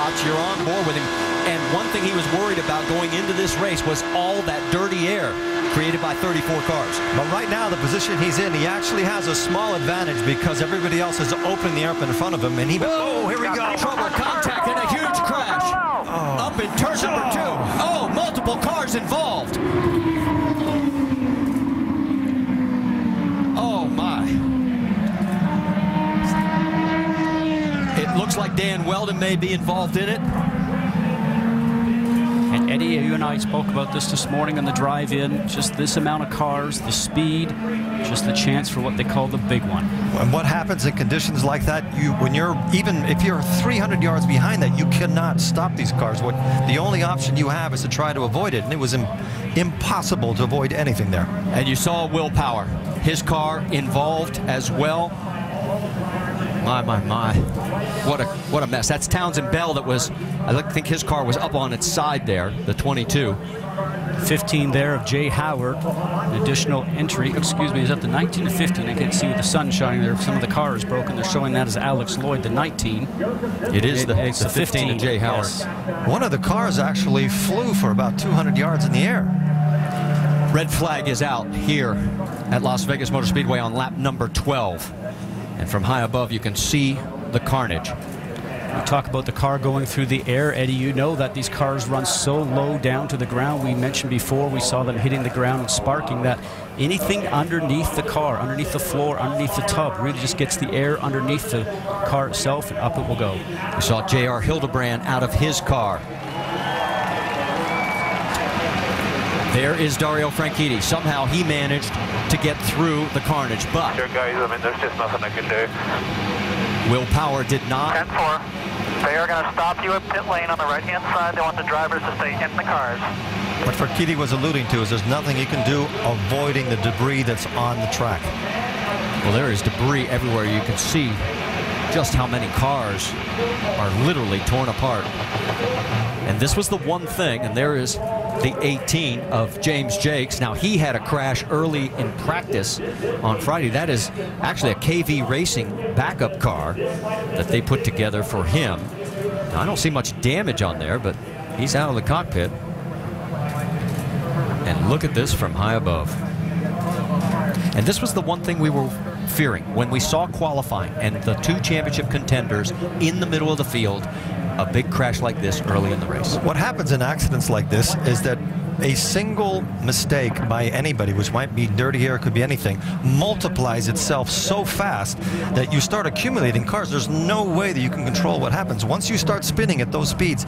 spots, you're on board with him. And one thing he was worried about going into this race was all that dirty air created by 34 cars. But right now, the position he's in, he actually has a small advantage because everybody else is opening the air up in front of him. And he, oh, here we go. Trouble, contact, and a huge crash. Oh. Up in turn number 2. Oh, multiple cars involved. Oh, my. It looks like Dan Weldon may be involved in it. And Eddie, you and I spoke about this morning on the drive-in. Just this amount of cars, the speed, just the chance for what they call the big one. And what happens in conditions like that, when you're, even if you're 300 yards behind that, you cannot stop these cars. The only option you have is to try to avoid it, and it was impossible to avoid anything there. And you saw Will Power, his car involved as well. My. What a mess. That's Townsend Bell that was, I think his car was up on its side there, the 22. 15 there of Jay Howard. An additional entry, excuse me, is up to 19 to 15. I can't see with the sun shining there. Some of the car is broken. They're showing that as Alex Lloyd, the 19. It's the 15 of Jay Howard. Yes. One of the cars actually flew for about 200 yards in the air. Red flag is out here at Las Vegas Motor Speedway on lap number 12. And from high above, you can see the carnage. We talk about the car going through the air. Eddie, you know that these cars run so low down to the ground. We mentioned before, we saw them hitting the ground and sparking, that anything underneath the car, underneath the floor, underneath the tub, really just gets the air underneath the car itself, and up it will go. We saw J.R. Hildebrand out of his car. There is Dario Franchitti. Somehow he managed to get through the carnage, but Sure, guys, I mean, there's just nothing I can do. Will Power did not. 10-4. They are going to stop you at pit lane on the right-hand side. They want the drivers to stay in the cars. What Franchitti was alluding to is there's nothing he can do avoiding the debris that's on the track. Well, there is debris everywhere. You can see just how many cars are literally torn apart. And this was the one thing, and there is the 18 of James Jakes. Now, he had a crash early in practice on Friday. That is actually a KV Racing backup car that they put together for him. Now, I don't see much damage on there, but he's out of the cockpit. And look at this from high above. And this was the one thing we were fearing when we saw qualifying and the two championship contenders in the middle of the field. A big crash like this early in the race. What happens in accidents like this is that a single mistake by anybody, which might be dirty air, could be anything, multiplies itself so fast that you start accumulating cars. There's no way that you can control what happens. Once you start spinning at those speeds,